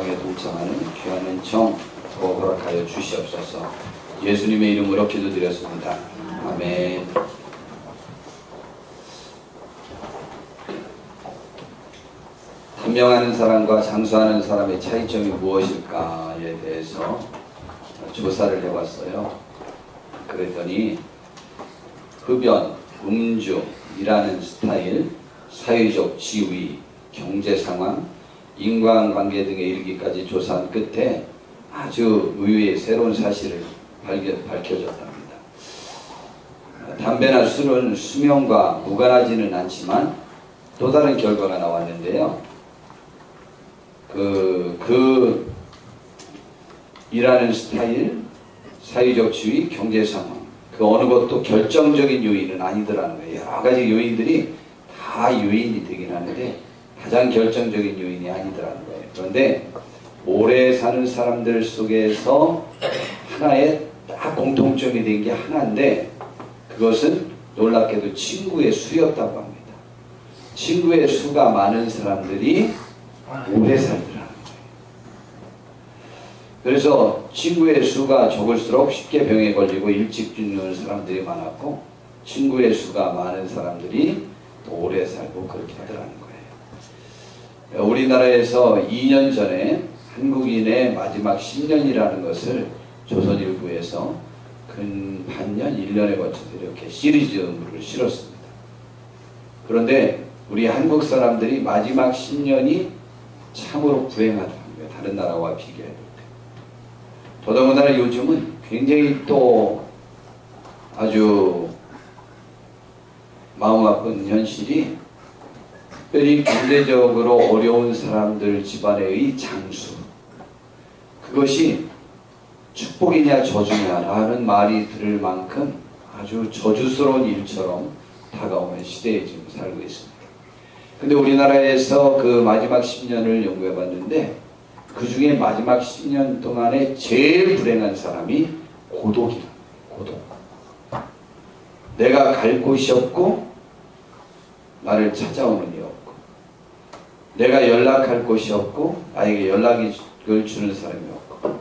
영광에 동참하는 귀한 은총 더 허락하여 주시옵소서. 예수님의 이름으로 기도드렸습니다. 아멘. 단명하는 사람과 장수하는 사람의 차이점이 무엇일까에 대해서 조사를 해봤어요. 그랬더니 흡연, 음주, 일하는 스타일, 사회적 지위, 경제 상황, 인간관계 등에 이르기까지 조사한 끝에 아주 의외의 새로운 사실을 밝혀졌답니다. 담배나 술은 수명과 무관하지는 않지만 또 다른 결과가 나왔는데요. 일하는 스타일, 사회적 지위, 경제 상황, 그 어느 것도 결정적인 요인은 아니더라는 거예요. 여러 가지 요인들이 다 요인이 되긴 하는데 가장 결정적인 요인이 아니더라는 거예요. 그런데 오래 사는 사람들 속에서 하나의 딱 공통점이 된 게 하나인데 그것은 놀랍게도 친구의 수였다고 합니다. 친구의 수가 많은 사람들이 오래 살더라는 거예요. 그래서 친구의 수가 적을수록 쉽게 병에 걸리고 일찍 죽는 사람들이 많았고 친구의 수가 많은 사람들이 또 오래 살고 그렇게 하더라는 거예요. 우리나라에서 2년 전에 한국인의 마지막 10년이라는 것을 조선일보에서 근 반년, 1년에 걸쳐서 이렇게 시리즈물을 실었습니다. 그런데 우리 한국 사람들이 마지막 10년이 참으로 불행하더라고요. 다른 나라와 비교해 볼 때. 더더군다나 요즘은 굉장히 또 아주 마음 아픈 현실이 특별히 경제적으로 어려운 사람들 집안의 장수, 그것이 축복이냐 저주냐 라는 말이 들을 만큼 아주 저주스러운 일처럼 다가오는 시대에 지금 살고 있습니다. 근데 우리나라에서 그 마지막 10년을 연구해 봤는데 그 중에 마지막 10년 동안에 제일 불행한 사람이 고독이랍니다. 고독. 내가 갈 곳이 없고 나를 찾아오는 이 없고 내가 연락할 곳이 없고 나에게 연락을 주는 사람이 없고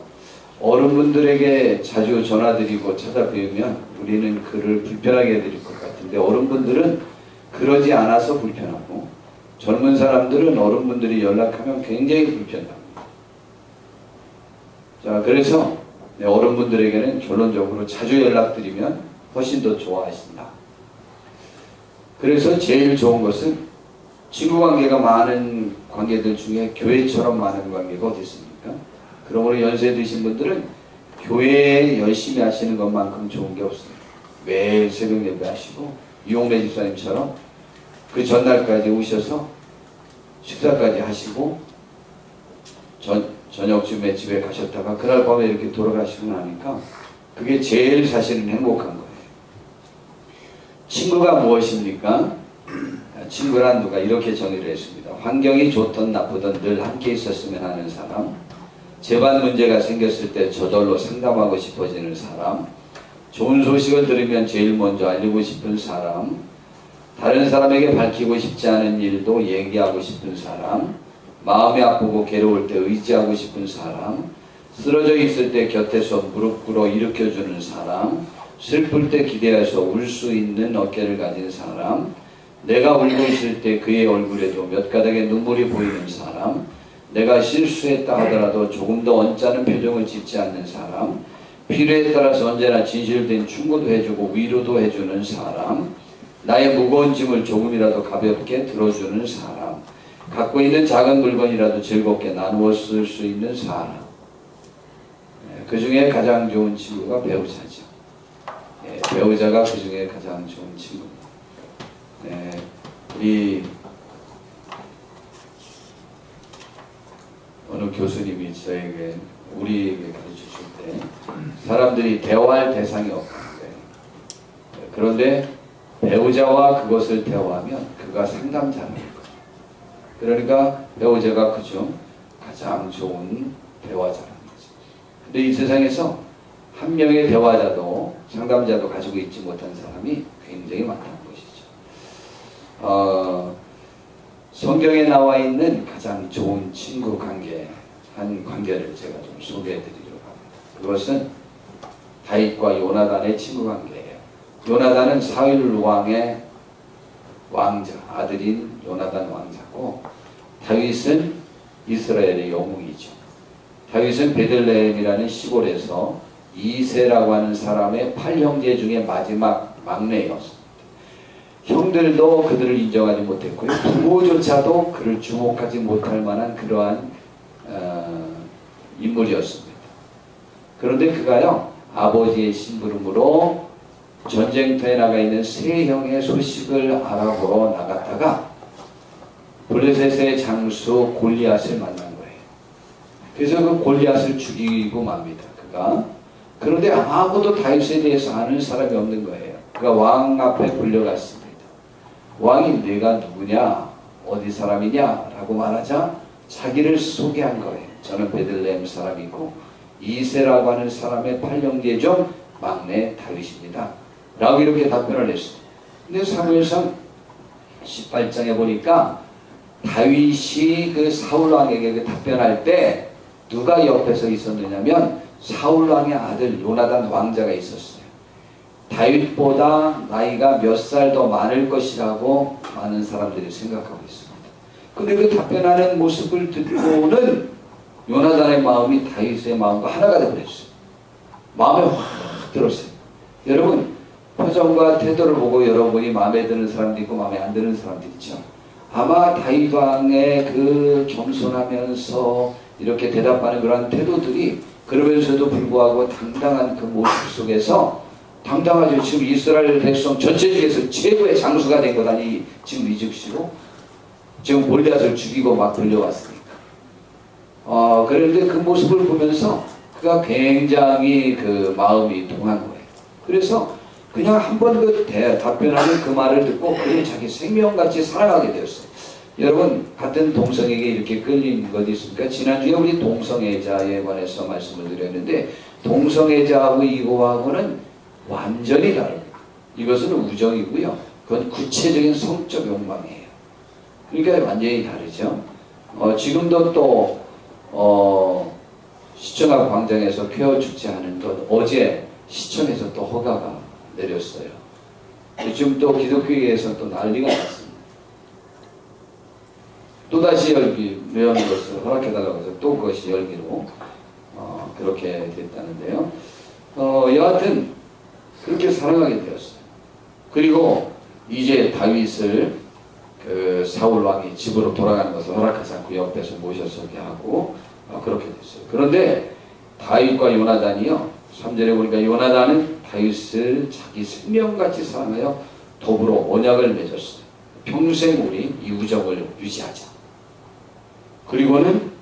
어른분들에게 자주 전화드리고 찾아뵈면 우리는 그를 불편하게 해드릴 것 같은데 어른분들은 그러지 않아서 불편하고 젊은 사람들은 어른분들이 연락하면 굉장히 불편합니다. 자, 그래서 어른분들에게는 결론적으로 자주 연락드리면 훨씬 더 좋아하신다. 그래서 제일 좋은 것은 친구관계가 많은 관계들 중에 교회처럼 많은 관계가 어디 있습니까? 그러므로 연세 드신 분들은 교회에 열심히 하시는 것만큼 좋은 게 없어요. 매일 새벽 예배 하시고 이용래 집사님처럼 그 전날까지 오셔서 식사까지 하시고 저녁쯤에 집에 가셨다가 그날 밤에 이렇게 돌아가시고 나니까 그게 제일 사실은 행복한 거예요. 친구가 무엇입니까? 친구란 누가 이렇게 정의를 했습니다. 환경이 좋든 나쁘든 늘 함께 있었으면 하는 사람, 재반 문제가 생겼을 때 저절로 상담하고 싶어지는 사람, 좋은 소식을 들으면 제일 먼저 알리고 싶은 사람, 다른 사람에게 밝히고 싶지 않은 일도 얘기하고 싶은 사람, 마음이 아프고 괴로울 때 의지하고 싶은 사람, 쓰러져 있을 때 곁에서 무릎 꿇어 일으켜주는 사람, 슬플 때 기대어서 울 수 있는 어깨를 가진 사람, 내가 울고 있을 때 그의 얼굴에도 몇 가닥의 눈물이 보이는 사람, 내가 실수했다 하더라도 조금 더 언짢은 표정을 짓지 않는 사람, 필요에 따라서 언제나 진실된 충고도 해주고 위로도 해주는 사람, 나의 무거운 짐을 조금이라도 가볍게 들어주는 사람, 갖고 있는 작은 물건이라도 즐겁게 나누어 쓸 수 있는 사람. 그 중에 가장 좋은 친구가 배우자죠. 배우자가 그 중에 가장 좋은 친구입니다. 우리 어느 교수님이 우리에게 가르치실 때 사람들이 대화할 대상이 없는데 그런데 배우자와 그것을 대화하면 그가 상담자라는 거예요. 그러니까 배우자가 그중 가장 좋은 대화자라는 거죠. 근데 이 세상에서 한 명의 대화자도 상담자도 가지고 있지 못한 사람이 굉장히 많다는 것이죠. 성경에 나와 있는 가장 좋은 친구 관계 한 관계를 제가 좀 소개해 드리려고 합니다. 그것은 다윗과 요나단의 친구 관계예요. 요나단은 사울 왕의 왕자, 아들인 요나단 왕자고, 다윗은 이스라엘의 영웅이죠. 다윗은 베들레헴이라는 시골에서 이새라고 하는 사람의 8형제 중에 마지막 막내였습니다. 형들도 그들을 인정하지 못했고요. 부모조차도 그를 주목하지 못할 만한 그러한 인물이었습니다. 그런데 그가요, 아버지의 심부름으로 전쟁터에 나가 있는 세 형의 소식을 알아보러 나갔다가 블레셋의 장수 골리앗을 만난 거예요. 그래서 그 골리앗을 죽이고 맙니다. 그가. 그런데 아무도 다윗에 대해서 아는 사람이 없는 거예요. 그가 왕 앞에 불려갔습니다. 왕이 내가 누구냐, 어디 사람이냐 라고 말하자 자기를 소개한 거예요. 저는 베들레헴 사람이고 이새라고 하는 사람의 8형제 중 막내 다윗입니다 라고 이렇게 답변을 했어요. 근데 사무엘상 18장에 보니까 다윗이 그 사울왕에게 그 답변할 때 누가 옆에서 있었느냐면 사울왕의 아들 요나단 왕자가 있었어요. 다윗보다 나이가 몇 살 더 많을 것이라고 많은 사람들이 생각하고 있습니다. 근데 그 답변하는 모습을 듣고는 요나단의 마음이 다윗의 마음과 하나가 되어버렸어요. 마음에 확 들었어요. 여러분, 표정과 태도를 보고 여러분이 마음에 드는 사람도 있고 마음에 안 드는 사람도 있죠. 아마 다윗 왕의 그 겸손하면서 이렇게 대답하는 그런 태도들이, 그러면서도 불구하고 당당한 그 모습 속에서, 당당하죠. 지금 이스라엘 백성 전체 중에서 최고의 장수가 된 것 아니, 지금 이 즉시로 지금 골리앗을 죽이고 막 돌려왔으니까. 그런데 그 모습을 보면서 그가 굉장히 그 마음이 동한 거예요. 그래서 그냥 한번 그 답변하는 그 말을 듣고 그를 자기 생명같이 사랑하게 되었어요. 여러분, 같은 동성에게 이렇게 끌린 것 있습니까? 지난주에 우리 동성애자에 관해서 말씀을 드렸는데, 동성애자하고 이거하고는 완전히 다릅니다. 이것은 우정이고요. 그건 구체적인 성적 욕망이에요. 그러니까 완전히 다르죠. 지금도 또 시청각 광장에서 쾌어 축제하는 것, 어제 시청에서 또 허가가 내렸어요. 지금 또 기독교계에서 또 난리가 났습니다. 또다시 열기로 것을 허락해달라고 해서 또 그것이 열기로 그렇게 됐다는데요. 여하튼 그렇게 사랑하게 되었어요. 그리고 이제 다윗을 그 사울 왕이 집으로 돌아가는 것을 허락하지 않고 옆에서 모셔서게 하고 그렇게 됐어요. 그런데 다윗과 요나단이요, 3절에 보니까 요나단은 다윗을 자기 생명같이 사랑하여 더불어 언약을 맺었어요. 평생 우리 이 우정을 유지하자. 그리고는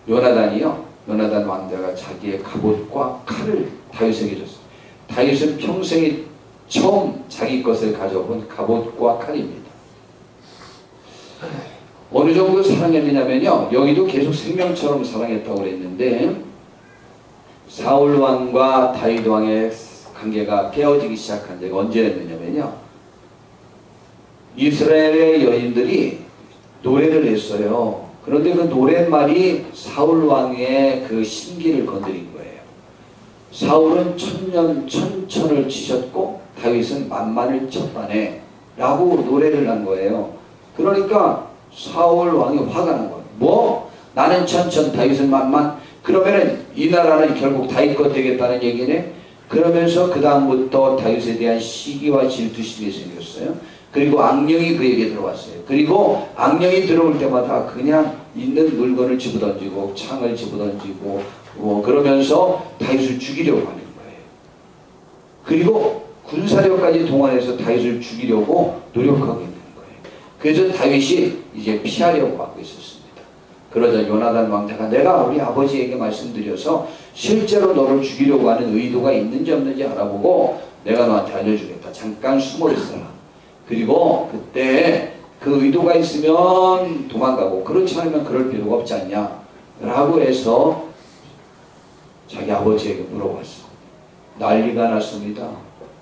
요나단이요, 요나단 왕자가 자기의 갑옷과 칼을 다윗에게 줬어요. 다윗은 평생에 처음 자기 것을 가져본 갑옷과 칼입니다. 어느 정도 사랑했느냐면요, 여기도 계속 생명처럼 사랑했다고 그랬는데, 사울 왕과 다윗 왕의 관계가 깨어지기 시작한 데가 언제였느냐면요, 이스라엘의 여인들이 노래를 했어요. 그런데 그 노랫말이 사울 왕의 그 심기를 건드린 거예요. 사울은 천천을 치셨고 다윗은 만만을 쳤다네 라고 노래를 한 거예요. 그러니까 사울 왕이 화가 난 거예요. 뭐? 나는 천천, 다윗은 만만? 그러면은 이 나라는 결국 다윗 것 되겠다는 얘기네? 그러면서 그 다음부터 다윗에 대한 시기와 질투심이 생겼어요. 그리고 악령이 그에게 들어왔어요. 그리고 악령이 들어올 때마다 그냥 있는 물건을 집어던지고 창을 집어던지고 그러면서 다윗을 죽이려고 하는 거예요. 그리고 군사력까지 동원해서 다윗을 죽이려고 노력하고 있는 거예요. 그래서 다윗이 이제 피하려고 하고 있었습니다. 그러자 요나단 왕자가 내가 우리 아버지에게 말씀드려서 실제로 너를 죽이려고 하는 의도가 있는지 없는지 알아보고 내가 너한테 알려주겠다. 잠깐 숨어 있어라. 그리고 그때 그 의도가 있으면 도망가고 그렇지 않으면 그럴 필요가 없지 않냐 라고 해서 자기 아버지에게 물어봤어. 난리가 났습니다.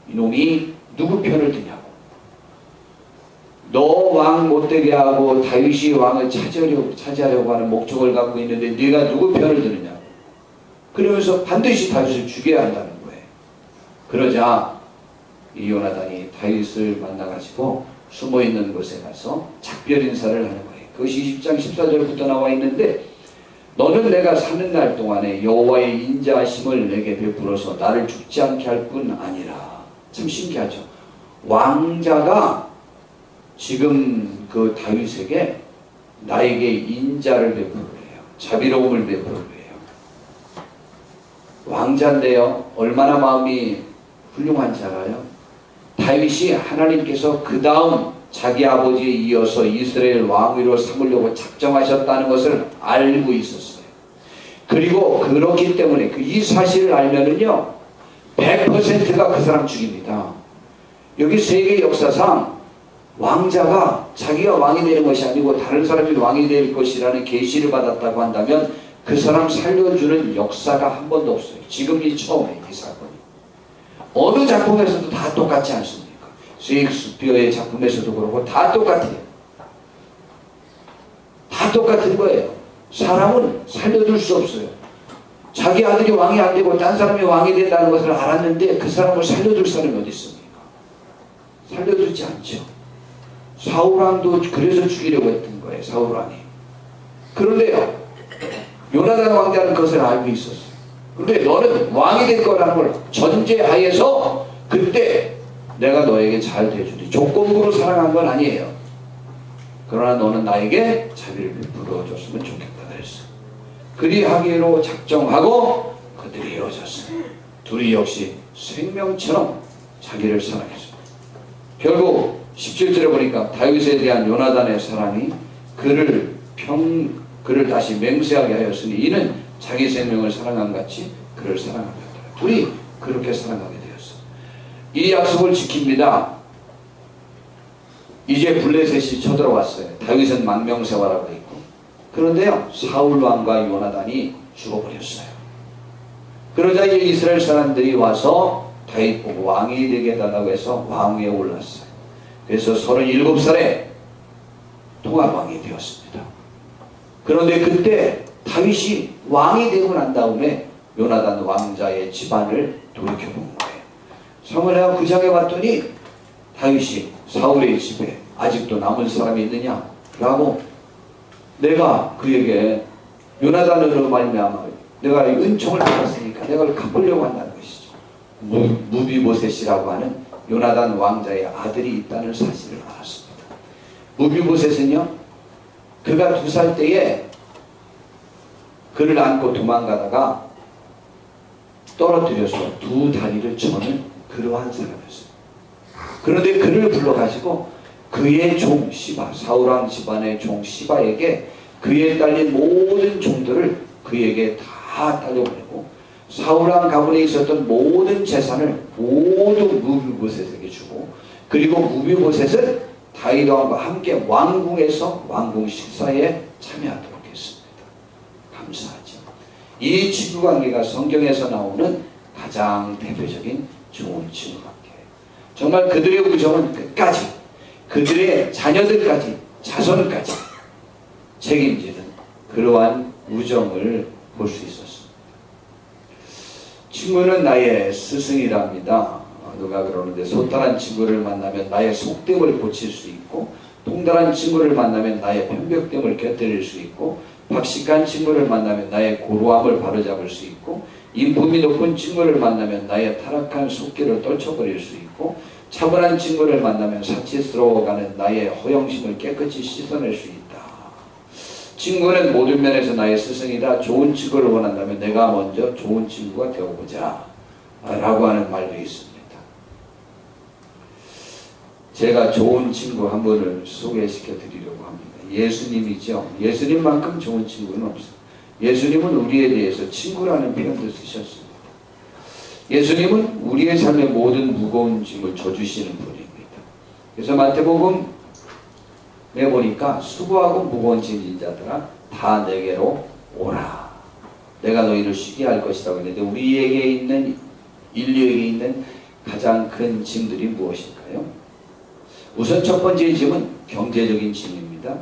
이놈이 누구 편을 드냐고. 너 왕 못되게 하고 다윗이 왕을 차지하려고 하는 목적을 갖고 있는데 네가 누구 편을 드느냐. 그러면서 반드시 다윗을 죽여야 한다는 거예요. 그러자 이 요나단이 다윗을 만나가지고 숨어있는 곳에 가서 작별 인사를 하는 거예요. 그것이 20장 14절부터 나와 있는데 너는 내가 사는 날 동안에 여호와의 인자하심을 내게 베풀어서 나를 죽지 않게 할 뿐 아니라. 참 신기하죠. 왕자가 지금 그 다윗에게 나에게 인자를 베풀어요. 자비로움을 베풀어요. 왕자인데요. 얼마나 마음이 훌륭한지 알아요? 다윗이 하나님께서 그 다음 자기 아버지에 이어서 이스라엘 왕위로 삼으려고 작정하셨다는 것을 알고 있었어요. 그리고 그렇기 때문에 이 사실을 알면은요 100%가 그 사람 죽입니다. 여기 세계 역사상 왕자가 자기가 왕이 되는 것이 아니고 다른 사람이 왕이 될 것이라는 계시를 받았다고 한다면 그 사람 살려주는 역사가 한 번도 없어요. 지금이 처음이에요. 이 사건이. 어느 작품에서도 다 똑같지 않습니까? 셰익스피어의 작품에서도 그렇고 다 똑같아요. 다 똑같은 거예요. 사람은 살려줄 수 없어요. 자기 아들이 왕이 안 되고 딴 사람이 왕이 된다는 것을 알았는데 그 사람을 살려줄 사람이 어디 있습니까? 살려주지 않죠. 사울왕도 그래서 죽이려고 했던 거예요. 사울왕이. 그런데요 요나단 왕자는 그것을 알고 있었어요. 그런데 너는 왕이 될 거라는 걸 전제하에서 그때 내가 너에게 잘 대주리. 조건부로 사랑한 건 아니에요. 그러나 너는 나에게 자비를 베풀어 줬으면 좋겠다 그랬어. 그리하기로 작정하고 그들이 이루어졌어요. 둘이 역시 생명처럼 자기를 사랑했습니다. 결국 17절에 보니까 다윗에 대한 요나단의 사랑이 그를 다시 맹세하게 하였으니 이는 자기 생명을 사랑한 같이 그를 사랑하였다. 둘이 그렇게 사랑하게 되었어. 이 약속을 지킵니다. 이제 블레셋이 쳐들어왔어요. 다윗은 망명생활하고 있고. 그런데요 사울왕과 요나단이 죽어버렸어요. 그러자 이제 이스라엘 사람들이 와서 다윗 보고 왕이 되게 해달라고 해서 왕위에 올랐어요. 그래서 37살에 통합왕이 되었습니다. 그런데 그때 다윗이 왕이 되고 난 다음에 요나단 왕자의 집안을 돌이켜본 거예요. 사무엘하 9장에 봤더니 다윗이 사울의 집에 아직도 남은 사람이 있느냐 라고 내가 그에게 요나단으로 말미암아 내가 은총을 받았으니까 내가 갚으려고 한다는 것이죠. 무비보셋이라고 하는 요나단 왕자의 아들이 있다는 사실을 알았습니다. 무비보셋은요 그가 2살 때에 그를 안고 도망가다가 떨어뜨려서 2 다리를 쳐는 그러한 사람이었어요. 그런데 그를 불러가지고 그의 종 시바, 사울왕 집안의 종 시바에게 그에 딸린 모든 종들을 그에게 다 딸려보내고 사울왕 가문에 있었던 모든 재산을 모두 무비보셋에게 주고 그리고 무비보셋은 다윗 왕과 함께 왕궁에서 왕궁 식사에 참여하도록 했습니다. 감사하죠. 이 친구관계가 성경에서 나오는 가장 대표적인 좋은 친구관계예요. 정말 그들의 우정은 끝까지 그들의 자녀들까지 자손까지 책임지는 그러한 우정을 볼 수 있었습니다. 친구는 나의 스승이랍니다. 누가 그러는데 소탈한 친구를 만나면 나의 속됨을 고칠 수 있고 통달한 친구를 만나면 나의 편벽됨을 곁들일 수 있고 박식한 친구를 만나면 나의 고루함을 바로잡을 수 있고 인품이 높은 친구를 만나면 나의 타락한 속기를 떨쳐버릴 수 있고 차분한 친구를 만나면 사치스러워가는 나의 허영심을 깨끗이 씻어낼 수 있다. 친구는 모든 면에서 나의 스승이다. 좋은 친구를 원한다면 내가 먼저 좋은 친구가 되어보자 라고 하는 말도 있습니다. 제가 좋은 친구 한 분을 소개시켜 드리려고 합니다. 예수님이죠. 예수님만큼 좋은 친구는 없어요. 예수님은 우리에 대해서 친구라는 표현도 쓰셨습니다. 예수님은 우리의 삶의 모든 무거운 짐을 져주시는 분입니다. 그래서 마태복음에 보니까 수고하고 무거운 짐진 자들아 다 내게로 오라. 내가 너희를 쉬게 할 것이라고 했는데 우리에게 있는 인류에게 있는 가장 큰 짐들이 무엇일까요? 우선 첫 번째 짐은 경제적인 짐입니다.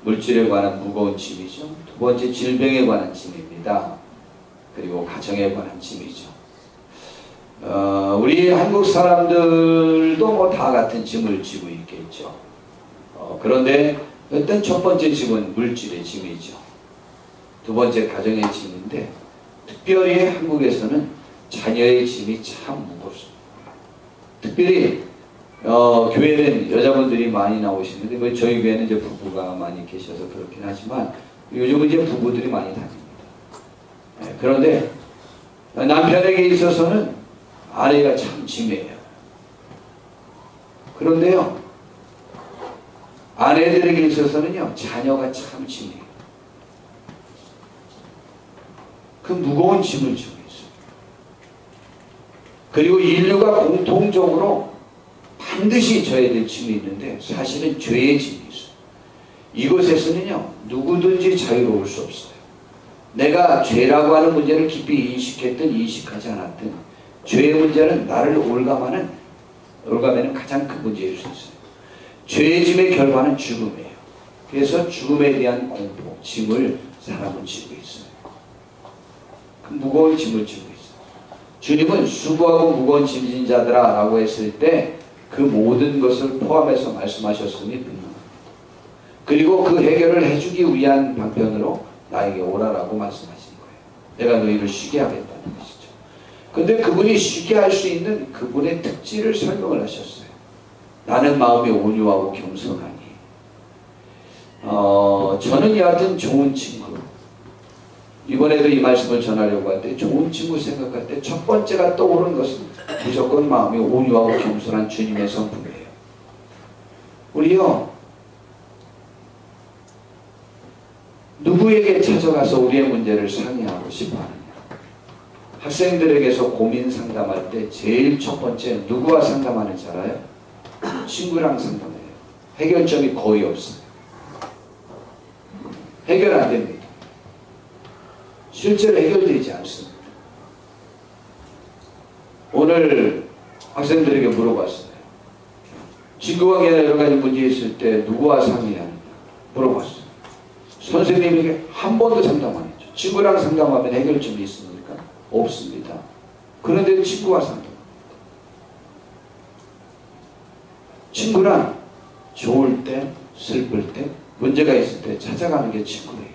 물질에 관한 무거운 짐이죠. 두 번째, 질병에 관한 짐입니다. 그리고 가정에 관한 짐이죠. 우리 한국 사람들도 뭐 다 같은 짐을 지고 있겠죠. 그런데 일단 첫 번째 짐은 물질의 짐이죠. 두 번째, 가정의 짐인데, 특별히 한국에서는 자녀의 짐이 참 무겁습니다. 특별히 교회는 여자분들이 많이 나오시는데, 뭐 저희 교회는 이제 부부가 많이 계셔서 그렇긴 하지만 요즘은 이제 부부들이 많이 다닙니다. 그런데 남편에게 있어서는 아내가 참 짐이에요. 그런데요, 아내들에게 있어서는요, 자녀가 참 짐이에요. 그 무거운 짐을 지고 있어요. 그리고 인류가 공통적으로 반드시 져야 될 짐이 있는데, 사실은 죄의 짐이 있어요. 이것에서는요, 누구든지 자유로울 수 없어요. 내가 죄라고 하는 문제를 깊이 인식했든 인식하지 않았든, 죄의 문제는 나를 올가매는 가장 큰 문제일 수 있어요. 죄의 짐의 결과는 죽음이에요. 그래서 죽음에 대한 공포, 짐을 사람은 지고 있어요. 그 무거운 짐을 지고 있어요. 주님은 수고하고 무거운 짐진 자들아 라고 했을 때 그 모든 것을 포함해서 말씀하셨음이 분명합니다. 그리고 그 해결을 해주기 위한 방편으로 나에게 오라라고 말씀하신 거예요. 내가 너희를 쉬게 하겠다는 것이죠. 근데 그분이 쉬게 할 수 있는 그분의 특질을 설명을 하셨어요. 나는 마음이 온유하고 겸손하니. 저는 여하튼 좋은 친구, 이번에도 이 말씀을 전하려고 할 때 좋은 친구 생각할 때 첫 번째가 떠오르는 것은 무조건 마음이 온유하고 겸손한 주님의 성품이에요. 우리요, 누구에게 찾아가서 우리의 문제를 상의하고 싶어 하느냐. 학생들에게서 고민 상담할 때 제일 첫 번째 누구와 상담하는지 알아요? 친구랑 상담해요. 해결점이 거의 없어요. 해결 안 됩니다. 실제로 해결되지 않습니다. 오늘 학생들에게 물어봤어요. 친구 관계나 여러 가지 문제 있을 때 누구와 상의하느냐 물어봤어요. 선생님에게 한 번도 상담 안 했죠. 친구랑 상담하면 해결점이 있습니까? 없습니다. 그런데 친구와 상담. 친구란 좋을 때, 슬플 때, 문제가 있을 때 찾아가는 게 친구예요.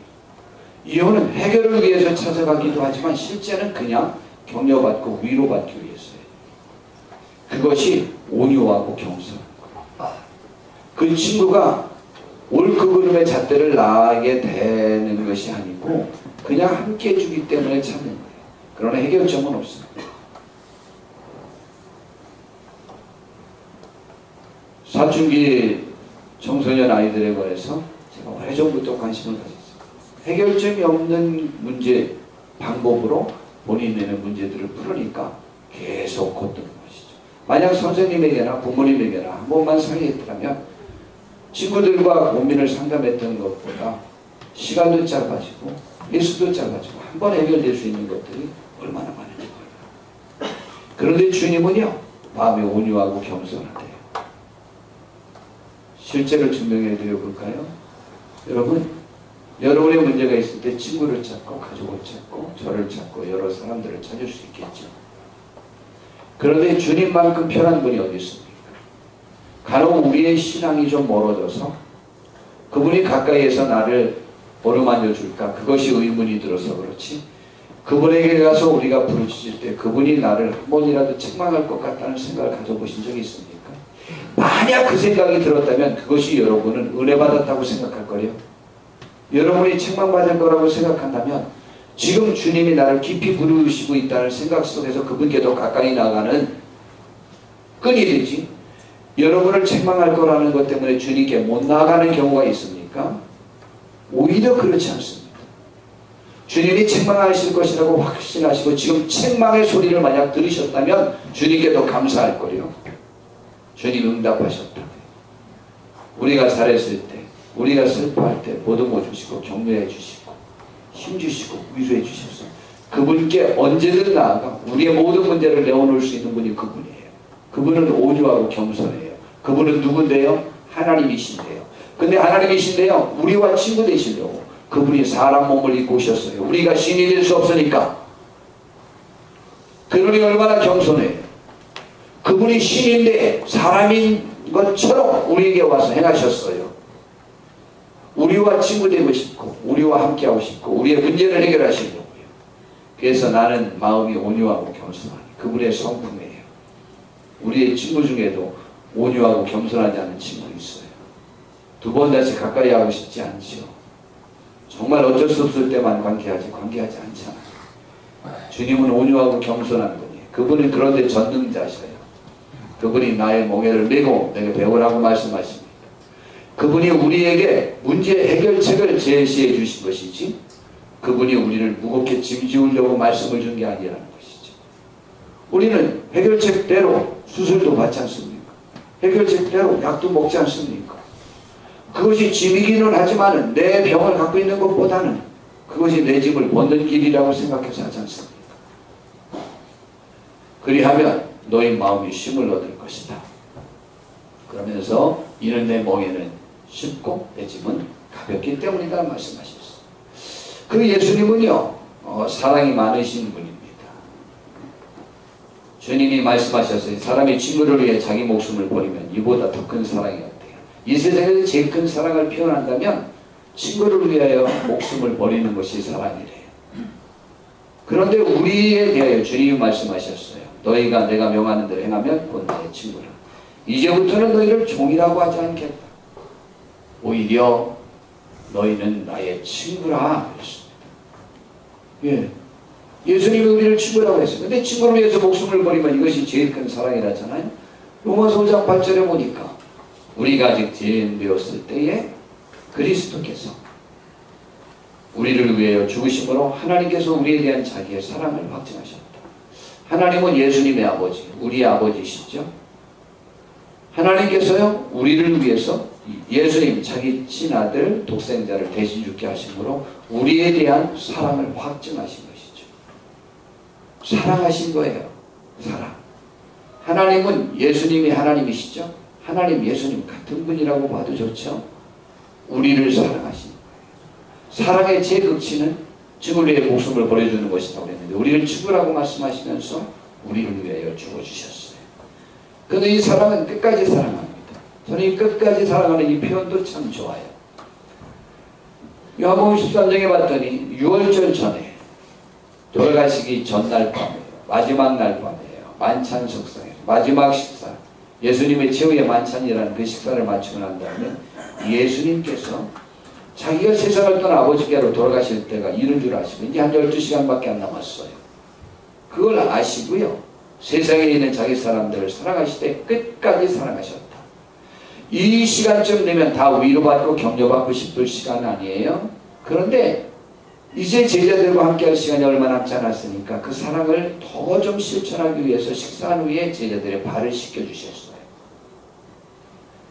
이혼은 해결을 위해서 찾아가기도 하지만 실제는 그냥 격려받고 위로받기 위해서예요. 그것이 온유하고 겸손한 거예요. 그 친구가 옳고 그름의 잣대를 나에게 대는 것이 아니고 그냥 함께 해주기 때문에 찾는 거예요. 그러나 해결점은 없습니다. 사춘기 청소년 아이들에 관해서 제가 오래전부터 관심을 가졌어요. 해결점이 없는 문제 방법으로 본인의 문제들을 풀으니까 계속 걷도록 것이죠. 만약 선생님에게나 부모님에게나 한 번만 상의했다면 친구들과 고민을 상담했던 것보다 시간도 짧아지고 일수도 짧아지고 한 번에 해결될 수 있는 것들이 얼마나 많은지 몰라요. 그런데 주님은요, 마음이 온유하고 겸손하대요. 실제로 증명해 드려 볼까요? 여러분, 여러분의 문제가 있을 때 친구를 찾고 가족을 찾고 저를 찾고 여러 사람들을 찾을 수 있겠죠. 그런데 주님만큼 편한 분이 어디 있습니까? 간혹 우리의 신앙이 좀 멀어져서 그분이 가까이에서 나를 어루만져 줄까? 그것이 의문이 들어서 그렇지. 그분에게 가서 우리가 부르짖을 때 그분이 나를 한 번이라도 책망할 것 같다는 생각을 가져보신 적이 있습니까? 만약 그 생각이 들었다면 그것이 여러분은 은혜 받았다고 생각할 거예요. 여러분이 책망받을 거라고 생각한다면 지금 주님이 나를 깊이 부르시고 있다는 생각 속에서 그분께 더 가까이 나가는 끈이 되지, 여러분을 책망할 거라는 것 때문에 주님께 못 나가는 경우가 있습니까? 오히려 그렇지 않습니다. 주님이 책망하실 것이라고 확신하시고 지금 책망의 소리를 만약 들으셨다면 주님께 더 감사할 거예요. 주님 응답하셨다. 우리가 잘했을 때, 우리가 슬퍼할 때 보듬어 주시고 격려해 주시고 힘 주시고 위로해 주셔서 그분께 언제든 나아가 우리의 모든 문제를 내어놓을 수 있는 분이 그분이에요. 그분은 온유하고 겸손해요. 그분은 누군데요? 하나님이신데요. 근데 하나님이신데요, 우리와 친구 되시려고 그분이 사람 몸을 입고 오셨어요. 우리가 신이 될 수 없으니까. 그분이 얼마나 겸손해요. 그분이 신인데 사람인 것처럼 우리에게 와서 행하셨어요. 우리와 친구 되고 싶고 우리와 함께하고 싶고 우리의 문제를 해결하시려고요. 그래서 나는 마음이 온유하고 겸손하니 그분의 성품이에요. 우리의 친구 중에도 온유하고 겸손하지 않은 친구 있어요. 두 번 다시 가까이 하고 싶지 않죠. 정말 어쩔 수 없을 때만 관계하지 않잖아요. 주님은 온유하고 겸손한 분이에요. 그분은 그런데 전능자셔요. 그분이 나의 멍에를 메고 내게 배우라고 말씀하십니다. 그분이 우리에게 문제 해결책을 제시해 주신 것이지 그분이 우리를 무겁게 짐지우려고 말씀을 준 게 아니라는 것이죠. 우리는 해결책대로 수술도 받지 않습니까? 해결책대로 약도 먹지 않습니까? 그것이 짐이기는 하지만 내 병을 갖고 있는 것보다는 그것이 내 짐을 벗는 길이라고 생각해서 하지 않습니까? 그리하면 너희 마음이 쉼을 얻을 것이다. 그러면서 이는 내 멍에는 쉽고 내 짐은 가볍기 때문이다 말씀하셨어요. 그 예수님은요 사랑이 많으신 분입니다. 주님이 말씀하셨어요. 사람이 친구를 위해 자기 목숨을 버리면 이보다 더 큰 사랑이 없대요. 이 세상에서 제일 큰 사랑을 표현한다면 친구를 위하여 목숨을 버리는 것이 사랑이래요. 그런데 우리에 대하여 주님이 말씀하셨어요. 너희가 내가 명하는 대로 행하면 곧 나의 친구라. 이제부터는 너희를 종이라고 하지 않겠다. 오히려 너희는 나의 친구라 그랬습니다. 예. 예수님이 우리를 친구라고 했어요. 근데 친구를 위해서 목숨을 버리면 이것이 제일 큰 사랑이라잖아요. 로마서 5장 8절에 보니까 우리가 아직 죄인 되었을 때에 그리스도께서 우리를 위하여 죽으심으로 하나님께서 우리에 대한 자기의 사랑을 확증하셨다. 하나님은 예수님의 아버지, 우리의 아버지시죠. 하나님께서요 우리를 위해서 예수님 자기 친아들 독생자를 대신 죽게 하심으로 우리에 대한 사랑을 확증하신 것이죠. 사랑하신 거예요. 사랑. 하나님은 예수님이 하나님이시죠. 하나님 예수님 같은 분이라고 봐도 좋죠. 우리를 사랑하신 거예요. 사랑의 제극치는 친구를 위해 목숨을 버려주는 것이라고 했는데 우리를 친구라고 말씀하시면서 우리를 위하여 죽어주셨어요. 그런데 이 사랑은 끝까지 사랑합니다. 저는 이 끝까지 사랑하는 이 표현도 참 좋아요. 요한복음 13장에 봤더니 6월절 전에 돌아가시기 전날 밤이에요. 마지막 날 밤이에요. 만찬 석상에서 마지막 식사, 예수님의 최후의 만찬이라는 그 식사를 마치고 난 다음에 예수님께서 자기가 세상을 떠나 아버지께로 돌아가실 때가 이른 줄 아시고 이제 한 12시간밖에 안 남았어요. 그걸 아시고요. 세상에 있는 자기 사람들을 사랑하시되 끝까지 사랑하셨다. 이 시간쯤 되면 다 위로받고 격려받고 싶을 시간 아니에요? 그런데 이제 제자들과 함께할 시간이 얼마 남지 않았으니까 그 사랑을 더 좀 실천하기 위해서 식사한 후에 제자들의 발을 씻겨주셨어요.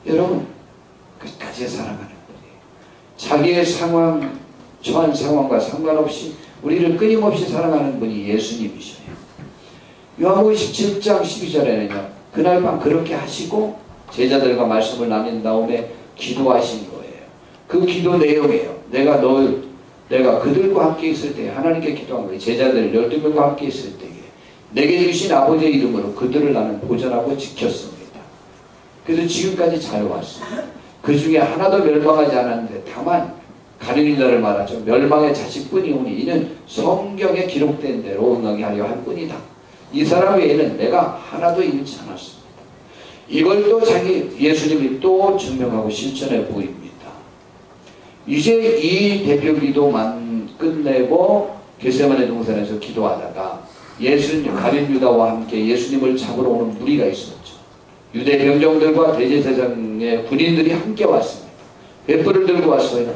여러분 끝까지 사랑하는 분이에요. 자기의 상황, 처한 상황과 상관없이 우리를 끊임없이 사랑하는 분이 예수님이셔요. 요한복음 17장 12절에는요 그날 밤 그렇게 하시고 제자들과 말씀을 나눈 다음에 기도하신 거예요. 그 기도 내용이에요. 내가 그들과 함께 있을 때 하나님께 기도한 거예요. 제자들 12명과 함께 있을 때에 내게 주신 아버지의 이름으로 그들을 나는 보존하고 지켰습니다. 그래서 지금까지 잘 왔습니다. 그 중에 하나도 멸망하지 않았는데 다만 가룟 나를 말하죠. 멸망의 자식뿐이 오니 이는 성경에 기록된 대로 응하게 하려 할 뿐이다. 이 사람 외에는 내가 하나도 잃지 않았습니다. 이걸 또 예수님이 또 증명하고 실천해 보입니다. 이제 이 대표 기도만 끝내고 겟세마네 동산에서 기도하다가 가룟 유다와 함께 예수님을 잡으러 오는 무리가 있었죠. 유대 병정들과 대제사장의 군인들이 함께 왔습니다. 횃불을 들고 왔어요.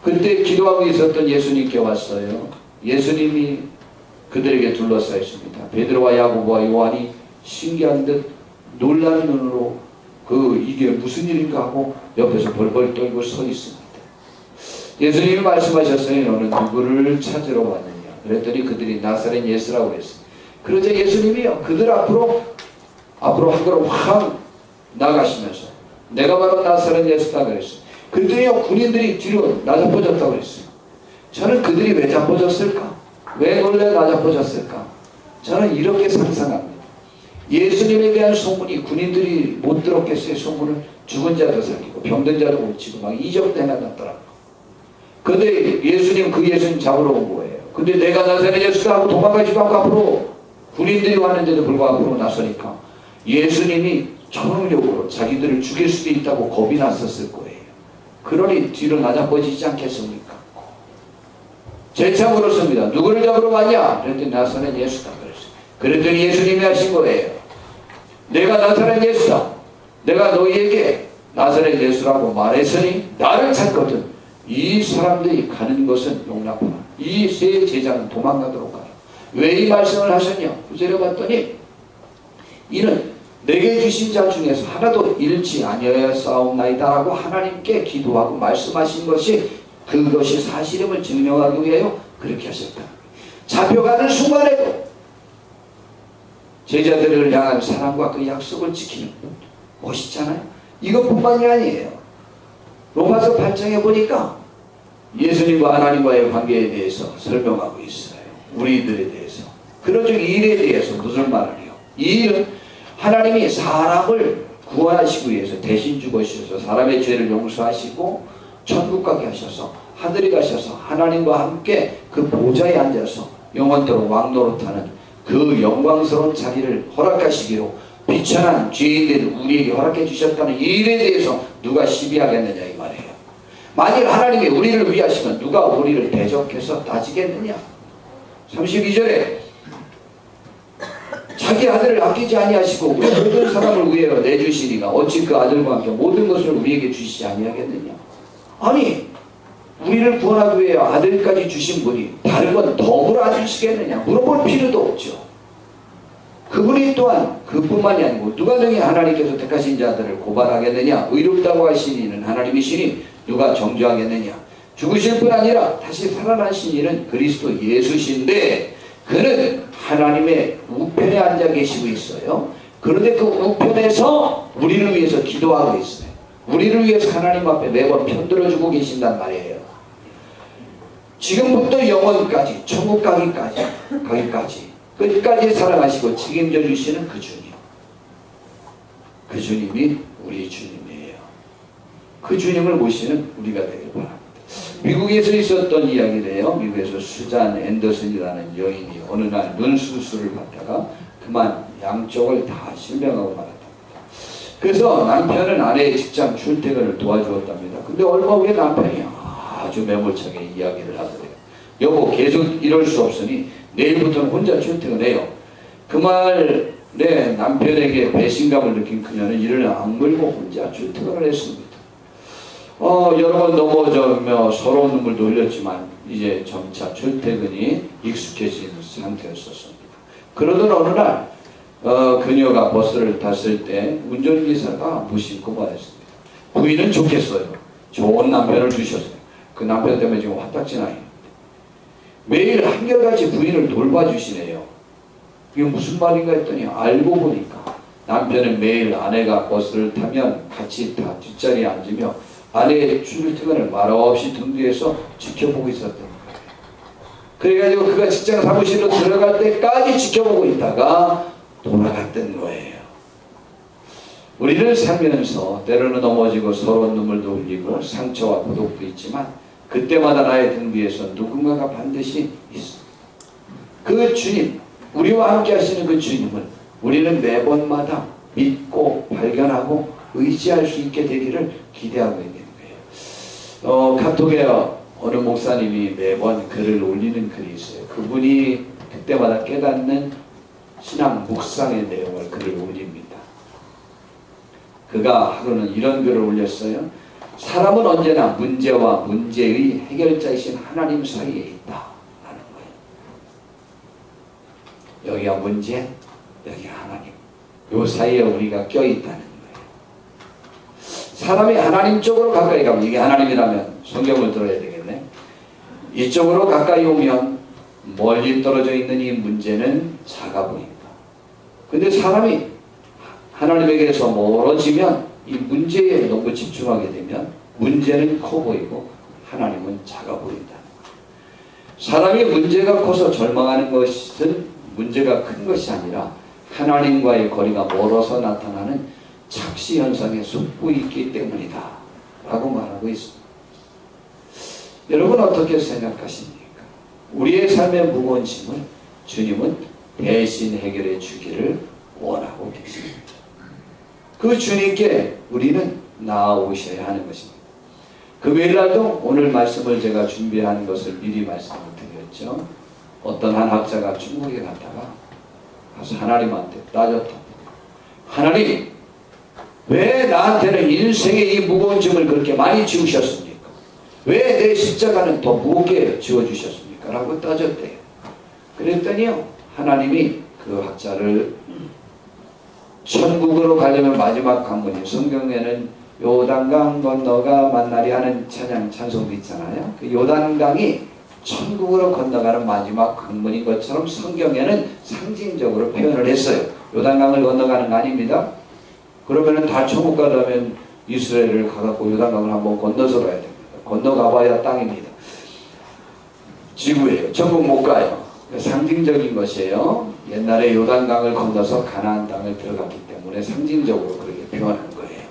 그때 기도하고 있었던 예수님께 왔어요. 예수님이 그들에게 둘러싸여 있습니다. 베드로와 야고보와 요한이 신기한 듯 놀라는 눈으로 이게 무슨 일인가 하고 옆에서 벌벌 떨고 서 있습니다. 예수님이 말씀하셨어요. 너는 누구를 찾으러 왔느냐? 그랬더니 그들이 나사렛 예수라고 했어요. 그러자 예수님이요 그들 앞으로 한 걸음 확 나가시면서 내가 바로 나사렛 예수다 그랬어요. 그랬더니 군인들이 뒤로 나자빠졌다고 그랬어요. 저는 그들이 왜 자빠졌을까? 왜 원래 나자빠졌을까? 저는 이렇게 상상합니다. 예수님에 대한 소문이 군인들이 못 들었겠어요. 소문을. 죽은 자도 살리고 병든 자도 고치고 막 이적도 해놨더라고. 근데 예수님, 그 예수님 잡으러 온 거예요. 근데 내가 나사렛 예수다 하고 도망가지도 않고 앞으로 군인들이 왔는데도 불구하고 앞으로 나서니까 예수님이 초능력으로 자기들을 죽일 수도 있다고 겁이 났었을 거예요. 그러니 뒤로 나자빠지지 않겠습니까? 재차 물었습니다. 누구를 잡으러 왔냐? 그랬더니 나사렛 예수다 그랬어요. 그랬더니 예수님이 하신 거예요. 내가 나사렛 예수다. 내가 너희에게 나사렛 예수라고 말했으니 나를 찾거든 이 사람들이 가는 것은 용납하라. 이 세 제자는 도망가도록 하라. 왜 이 말씀을 하셨냐? 구절에 봤더니 이는 내게 주신 자 중에서 하나도 잃지 아니하였사옵나이다 라고 하나님께 기도하고 말씀하신 것이 그것이 사실임을 증명하기 위하여 그렇게 하셨다. 잡혀가는 순간에도 제자들을 향한 사랑과 그 약속을 지키는 멋있잖아요. 이것뿐만이 아니에요. 로마서 8장에 보니까 예수님과 하나님과의 관계에 대해서 설명하고 있어요. 우리들에 대해서. 그런 중 일에 대해서 무슨 말을 해요? 이 일은 하나님이 사람을 구원하시기 위해서 대신 죽으셔서 사람의 죄를 용서하시고 천국 가게 하셔서 하늘에 가셔서 하나님과 함께 그 보좌에 앉아서 영원토록 왕노릇하는 그 영광스러운 자리를 허락하시기로 비천한 죄인들 우리에게 허락해 주셨다는 이 일에 대해서 누가 시비하겠느냐 이 말이에요. 만일 하나님이 우리를 위하시면 누가 우리를 대적해서 따지겠느냐. 32절에 자기 아들을 아끼지 아니하시고 우리 모든 사람을 위하여 내주시니가 어찌 그 아들과 함께 모든 것을 우리에게 주시지 아니하겠느냐. 아니 우리를 구원하기 위해 아들까지 주신 분이 다른 건 더불어 안 주시겠느냐. 물어볼 필요도 없죠. 그분이 또한 그뿐만이 아니고 누가 능히 하나님께서 택하신 자들을 고발하겠느냐. 의롭다고 하신 이는 하나님이시니 누가 정죄하겠느냐. 죽으실 뿐 아니라 다시 살아나신 이는 그리스도 예수신데 그는 하나님의 우편에 앉아 계시고 있어요. 그런데 그 우편에서 우리를 위해서 기도하고 있어요. 우리를 위해서 하나님 앞에 매번 편들어주고 계신단 말이에요. 지금부터 영원까지 천국 가기까지 끝까지 사랑하시고 책임져 주시는 그 주님. 그 주님이 우리 주님이에요. 그 주님을 모시는 우리가 되길 바랍니다. 미국에서 있었던 이야기래요. 미국에서 수잔 앤더슨이라는 여인이 어느 날 눈 수술을 받다가 그만 양쪽을 다 실명하고 말았답니다. 그래서 남편은 아내의 직장 출퇴근을 도와주었답니다. 근데 얼마 후에 남편이 아주 매몰차게 이야기를 하더래요. 여보 계속 이럴 수 없으니 내일부터는 혼자 출퇴근해요. 그 말에 남편에게 배신감을 느낀 그녀는 이를 악물고 혼자 출퇴근을 했습니다. 여러 번 넘어져며 서러운 눈물도 흘렸지만 이제 점차 출퇴근이 익숙해진 상태였었습니다. 그러던 어느 날 그녀가 버스를 탔을 때 운전기사가 무심코 말했습니다. 부인은 좋겠어요. 좋은 남편을 두셨어요. 그 남편 때문에 지금 화딱지 나요. 매일 한결같이 부인을 돌봐주시네요. 이게 무슨 말인가 했더니 알고 보니까 남편은 매일 아내가 버스를 타면 같이 다 뒷자리에 앉으며 아내의 출퇴근을 말없이 등 뒤에서 지켜보고 있었던 거예요. 그래가지고 그가 직장 사무실로 들어갈 때까지 지켜보고 있다가 돌아갔던 거예요. 우리를 살면서 때로는 넘어지고 서러운 눈물도 흘리고 상처와 고독도 있지만 그때마다 나의 등 뒤에서 누군가가 반드시 있어. 그 주님, 우리와 함께 하시는 그 주님을 우리는 매번마다 믿고 발견하고 의지할 수 있게 되기를 기대하고 있는 거예요. 카톡에 어느 목사님이 매번 글을 올리는 글이 있어요. 그분이 그때마다 깨닫는 신앙 묵상의 내용을 글을 올립니다. 그가 하루는 이런 글을 올렸어요. 사람은 언제나 문제와 문제의 해결자이신 하나님 사이에 있다 라는 거예요. 여기가 문제, 여기가 하나님. 요 사이에 우리가 껴있다는 거예요. 사람이 하나님 쪽으로 가까이 가면, 이게 하나님이라면 성경을 들어야 되겠네. 이쪽으로 가까이 오면 멀리 떨어져 있는 이 문제는 작아 보인다. 근데 사람이 하나님에게서 멀어지면 이 문제에 너무 집중하게 되면 문제는 커 보이고 하나님은 작아 보인다. 사람이 문제가 커서 절망하는 것은 문제가 큰 것이 아니라 하나님과의 거리가 멀어서 나타나는 착시 현상에 속고 있기 때문이다 라고 말하고 있습니다. 여러분 어떻게 생각하십니까? 우리의 삶의 무거운 짐을 주님은 대신 해결해 주기를 원하고 계십니다. 그 주님께 우리는 나아오셔야 하는 것입니다. 금요일날도 오늘 말씀을 제가 준비한 것을 미리 말씀을 드렸죠. 어떤 한 학자가 중국에 갔다가 가서 하나님한테 따졌다. 하나님, 왜 나한테는 인생의 이 무거운 짐을 그렇게 많이 지우셨습니까? 왜 내 십자가는 더 무겁게 지워주셨습니까? 라고 따졌대요. 그랬더니요, 하나님이 그 학자를 천국으로 가려면 마지막 관문이, 성경에는 요단강 건너가 만나리 하는 찬송도 있잖아요. 그 요단강이 천국으로 건너가는 마지막 관문인 것처럼 성경에는 상징적으로 표현을 했어요. 요단강을 건너가는 거 아닙니다. 그러면은 다 천국 가려면 이스라엘을 가갖고 요단강을 한번 건너서 가야 됩니다. 건너가봐야 땅입니다. 지구예요. 천국 못 가요. 상징적인 것이에요. 옛날에 요단강을 건너서 가나안 땅을 들어갔기 때문에 상징적으로 그렇게 표현한 거예요.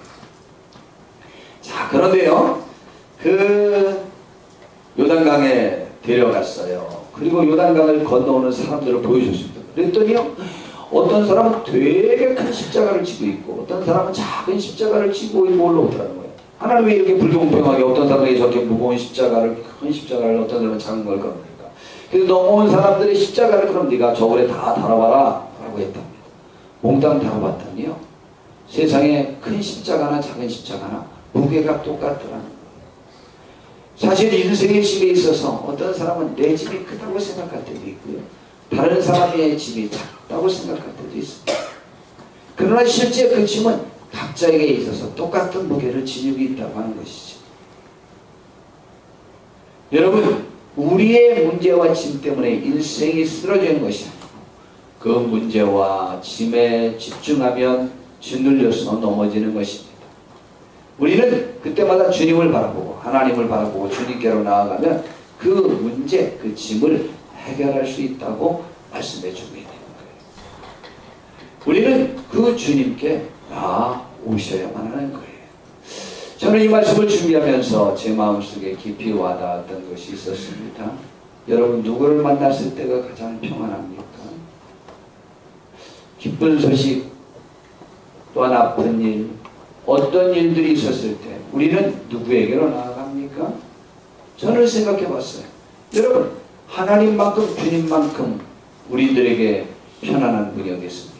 자, 그런데요, 그 요단강에 데려갔어요. 그리고 요단강을 건너오는 사람들을 보여줬습니다. 그랬더니요, 어떤 사람은 되게 큰 십자가를 지고 있고 어떤 사람은 작은 십자가를 지고 올라오더라는 거예요. 하나님 왜 이렇게 불공평하게 어떤 사람이 저렇게 무거운 십자가를, 큰 십자가를, 어떤 사람은 작은 걸 겁니까? 그래서 넘어온 사람들의 십자가를 그럼 네가 저울에 다 달아봐라 라고 했답니다. 몽땅 달아봤더니요, 세상에 큰 십자가나 작은 십자가나 무게가 똑같더라는 거예요. 사실 인생의 짐에 있어서 어떤 사람은 내 짐이 크다고 생각할 때도 있고요, 다른 사람의 짐이 작다고 생각할 때도 있습니다. 그러나 실제 그 짐은 각자에게 있어서 똑같은 무게를 지니고 있다고 하는 것이죠. 여러분, 우리의 문제와 짐 때문에 인생이 쓰러지는 것이 아니고 그 문제와 짐에 집중하면 짓눌려서 넘어지는 것입니다. 우리는 그때마다 주님을 바라보고 하나님을 바라보고 주님께로 나아가면 그 문제, 그 짐을 해결할 수 있다고 말씀해 주고 있는 거예요. 우리는 그 주님께 나아오셔야만 하는 거예요. 저는 이 말씀을 준비하면서 제 마음속에 깊이 와닿았던 것이 있었습니다. 여러분, 누구를 만났을 때가 가장 평안합니까? 기쁜 소식 또한 아픈 일, 어떤 일들이 있었을 때 우리는 누구에게로 나아갑니까? 저는 생각해 봤어요. 여러분, 하나님만큼 주님만큼 우리들에게 편안한 분이 어디 있습니까?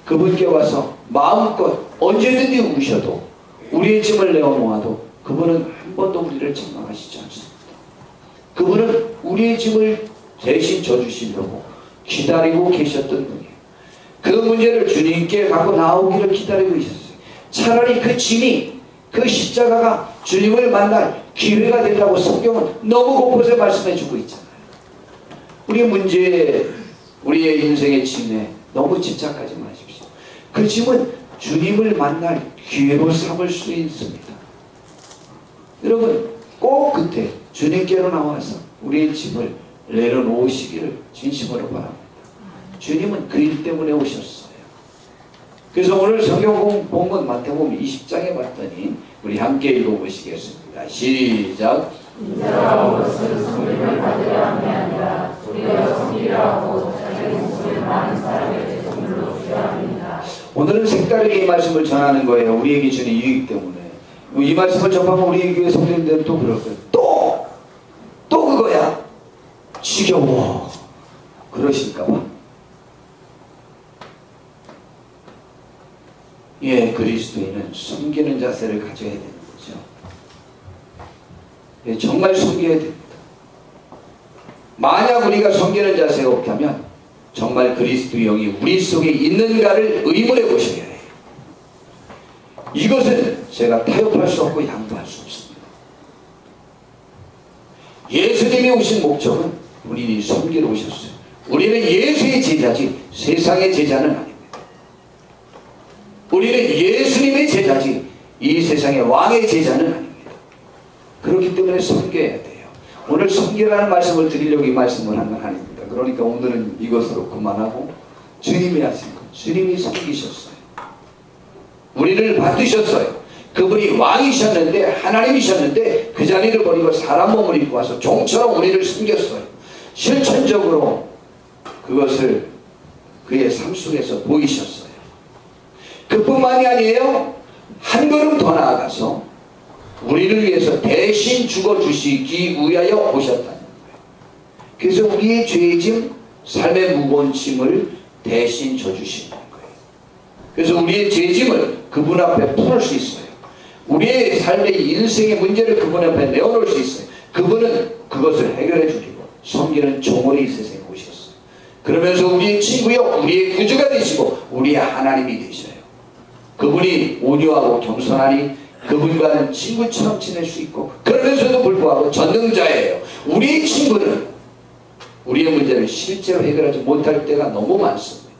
그분께 와서 마음껏 언제든지 우셔도 우리의 짐을 내어놓아도 그분은 한 번도 우리를 책망하시지 않습니다. 그분은 우리의 짐을 대신 져주시려고 기다리고 계셨던 분이에요. 그 문제를 주님께 갖고 나오기를 기다리고 있었어요. 차라리 그 짐이, 그 십자가가 주님을 만날 기회가 된다고 성경은 너무 곳곳에 말씀해 주고 있잖아요. 우리 문제에, 우리의 인생의 짐에 너무 집착하지 마십시오. 그 짐은 주님을 만날 기회로 삼을 수 있습니다. 여러분, 꼭 그때 주님께로 나와서 우리의 짐을 내려놓으시기를 진심으로 바랍니다. 주님은 그 일 때문에 오셨어요. 그래서 오늘 성경 본문 마태복음 20장에 봤더니 우리 함께 읽어보시겠습니다. 시작. 인자가 것을 섬김을 받으려 함이 아니라 우리가 섬기려 하고 자기 목숨을 많은 사람에게 선물로 주려 합니다. 오늘은 색다르게 이 말씀을 전하는 거예요. 우리에게 주는 이익 때문에. 이 말씀을 접하면 우리 교회 성도님들은 또 그럴 거예요. 또 그거야. 지겨워. 그러실까봐. 예, 그리스도인은 섬기는 자세를 가져야 되는 거죠. 예, 정말 섬겨야 됩니다. 만약 우리가 섬기는 자세가 없다면 정말 그리스도의 영이 우리 속에 있는가를 의문해 보셔야 해요. 이것은 제가 타협할 수 없고 양보할 수 없습니다. 예수님이 오신 목적은 우리를 섬기러 오셨어요. 우리는 예수의 제자지 세상의 제자는 아닙니다. 우리는 예수님의 제자지 이 세상의 왕의 제자는 아닙니다. 그렇기 때문에 섬겨야 돼요. 오늘 섬기라는 말씀을 드리려고 이 말씀을 한 건 아닙니다. 그러니까 오늘은 이것으로 그만하고 주님이 하신 것, 주님이 섬기셨어요. 우리를 받으셨어요. 그분이 왕이셨는데, 하나님이셨는데 그 자리를 버리고 사람 몸을 입고 와서 종처럼 우리를 섬겼어요. 실천적으로 그것을 그의 삶 속에서 보이셨어요. 그뿐만이 아니에요. 한 걸음 더 나아가서 우리를 위해서 대신 죽어주시기 위하여 오셨다는 거예요. 그래서 우리의 죄의 짐, 삶의 무거운 짐을 대신 져주시는 거예요. 그래서 우리의 죄의 짐을 그분 앞에 풀을 수 있어요. 우리의 삶의 인생의 문제를 그분 앞에 내어놓을 수 있어요. 그분은 그것을 해결해 주리고 섬기는 종으로 이 세상에 오셨어요. 그러면서 우리의 친구요, 우리의 구주가 되시고 우리의 하나님이 되셔요. 그분이 온유하고 겸손하니 그분과는 친구처럼 지낼 수 있고, 그러면서도 불구하고 전능자예요. 우리의 친구는 우리의 문제를 실제로 해결하지 못할 때가 너무 많습니다.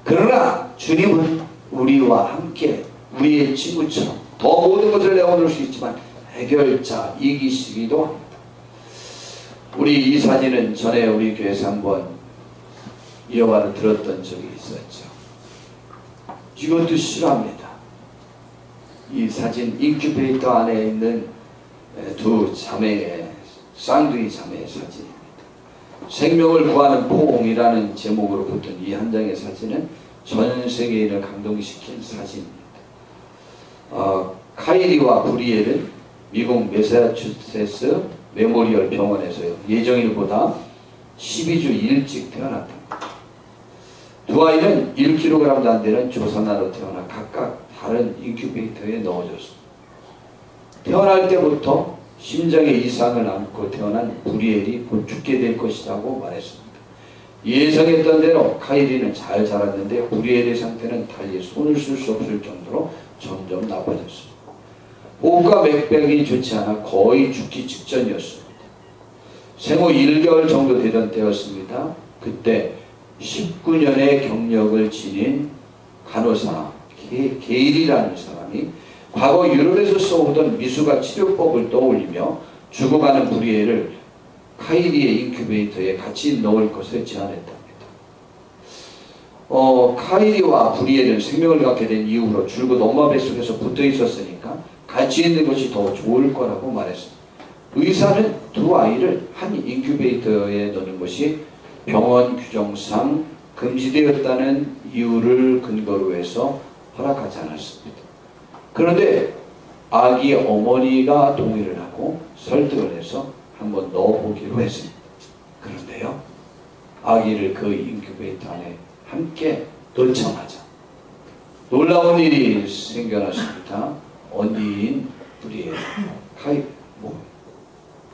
그러나 주님은 우리와 함께 우리의 친구처럼 더 모든 것을 내어놓을 수 있지만 해결자이기시기도 합니다. 우리 이 사진은 전에 우리 교회에서 한번 이어가는 들었던 적이 있었죠. 이것도 싫어합니다. 이 사진 인큐베이터 안에 있는 두 자매의, 쌍둥이 자매의 사진입니다. 생명을 구하는 포옹이라는 제목으로 붙은 이 한 장의 사진은 전 세계인을 감동시킨 사진입니다. 카이리와 브리엘은 미국 매사추세츠 메모리얼 병원에서 예정일보다 12주 일찍 태어났다. 두 아이는 1kg도 안 되는 조산아로 태어나 각각 다른 인큐베이터에 넣어졌습니다. 태어날 때부터 심장에 이상을 안고 태어난 브리엘이 곧 죽게 될 것이라고 말했습니다. 예상했던 대로 카이리는 잘 자랐는데 브리엘의 상태는 달리 손을 쓸 수 없을 정도로 점점 나빠졌습니다. 호흡과 맥박이 좋지 않아 거의 죽기 직전이었습니다. 생후 1개월 정도 되던 때였습니다. 그때 19년의 경력을 지닌 간호사 게일이라는 사람이 과거 유럽에서 써오던 미수가 치료법을 떠올리며 죽어가는 브리엘을 카이리의 인큐베이터에 같이 넣을 것을 제안했답니다. 카이리와 브리엘은 생명을 갖게 된 이후로 줄곧 엄마 뱃속에서 붙어 있었으니까 같이 있는 것이 더 좋을 거라고 말했습니다. 의사는 두 아이를 한 인큐베이터에 넣는 것이 병원 규정상 금지되었다는 이유를 근거로 해서 허락하지 않았습니다. 그런데 아기 어머니가 동의를 하고 설득을 해서 한번 넣어보기로 했습니다. 그런데요, 아기를 그 인큐베이터 안에 함께 넣자마자 놀라운 일이 생겨났습니다. 언니인 브리엘,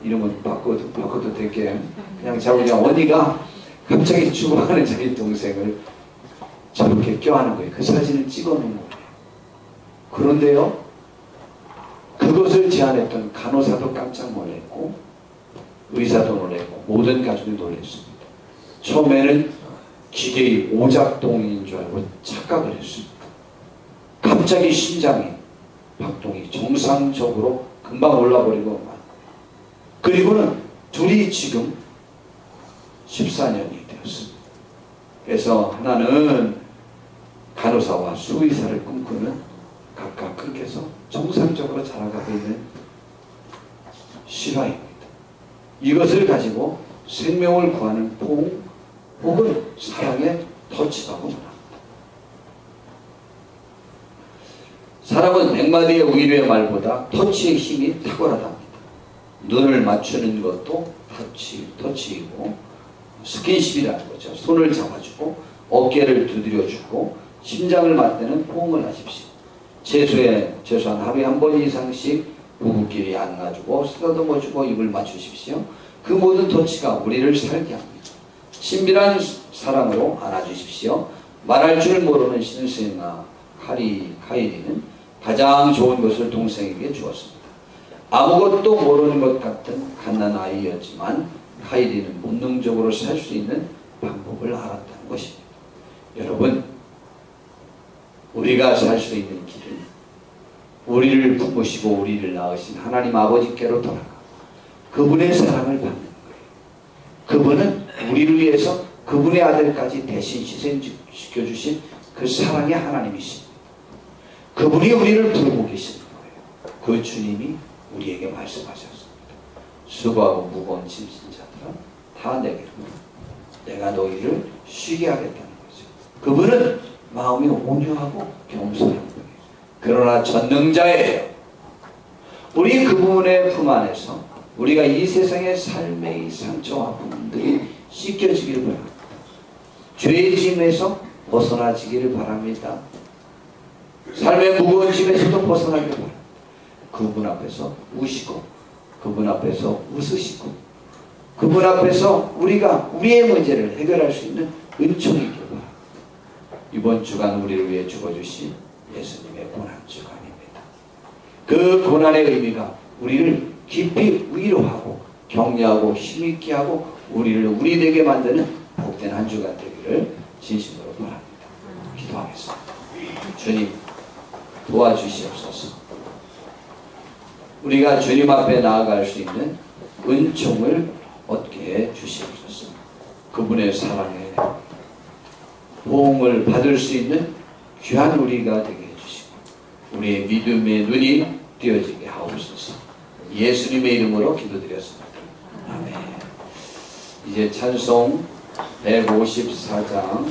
이름은 바꿔도 될게 그냥 자우자 언니가 갑자기 죽어가는 자기 동생을 저렇게 껴안은 거예요. 그 사진을 찍어놓은 거예요. 그런데요, 그것을 제안했던 간호사도 깜짝 놀랐고 의사도 놀랐고 모든 가족이 놀랐습니다. 처음에는 기계의 오작동인 줄 알고 착각을 했습니다. 갑자기 심장이 박동이 정상적으로 금방 올라버리고, 그리고는 둘이 지금 14년이 되었습니다. 그래서 하나는 간호사와 수의사를 꿈꾸는 각각 그렇게서 정상적으로 자라가고 있는 실화입니다. 이것을 가지고 생명을 구하는 포옹 혹은 사랑의 터치라고 말합니다. 사람은 100마디의 위로의 말보다 터치의 힘이 탁월하답니다. 눈을 맞추는 것도 터치이고 스킨십이라는 거죠. 손을 잡아주고 어깨를 두드려주고 심장을 맞대는 포옹을 하십시오. 최소한 하루에 한 번 이상씩 부부끼리 안아주고 쓰다듬어주고 입을 맞추십시오. 그 모든 터치가 우리를 살게 합니다. 친밀한 사랑으로 안아주십시오. 말할 줄 모르는 신생아 카이리는 가장 좋은 것을 동생에게 주었습니다. 아무것도 모르는 것 같은 갓난아이였지만 카이리는 본능적으로 살 수 있는 방법을 알았다는 것입니다. 여러분, 우리가 살 수 있는 길은 우리를 품으시고 우리를 낳으신 하나님 아버지께로 돌아가 그분의 사랑을 받는 거예요. 그분은 우리를 위해서 그분의 아들까지 대신 희생시켜주신 그 사랑의 하나님이십니다. 그분이 우리를 부르고 계시는 거예요. 그 주님이 우리에게 말씀하셨습니다. 수고하고 무거운 짐진 자들아 다 내게로 내가 너희를 쉬게 하겠다는 거죠. 그분은 마음이 온유하고 겸손한 분이에요. 그러나 전능자예요. 우리 그분의 품 안에서 우리가 이 세상의 삶의 상처와 아픔들이 씻겨지기를 바랍니다. 죄의 짐에서 벗어나지기를 바랍니다. 삶의 무거운 짐에서도 벗어나기를 바랍니다. 그분 앞에서 우시고 그분 앞에서 웃으시고 그분 앞에서 우리가 우리의 문제를 해결할 수 있는 은총이 있기를 바랍니다. 이번 주간 우리를 위해 죽어주신 예수님의 고난주간입니다. 그 고난의 의미가 우리를 깊이 위로하고 격려하고 힘있게 하고 우리를 우리에게 만드는 복된 한 주간 되기를 진심으로 바랍니다. 기도하겠습니다. 주님 도와주시옵소서. 우리가 주님 앞에 나아갈 수 있는 은총을 얻게 해 주시옵소서. 그분의 사랑에 보응을 받을 수 있는 귀한 우리가 되게 해주시고 우리의 믿음의 눈이 띄어지게 하옵소서. 예수님의 이름으로 기도드렸습니다. 아멘. 이제 찬송 154장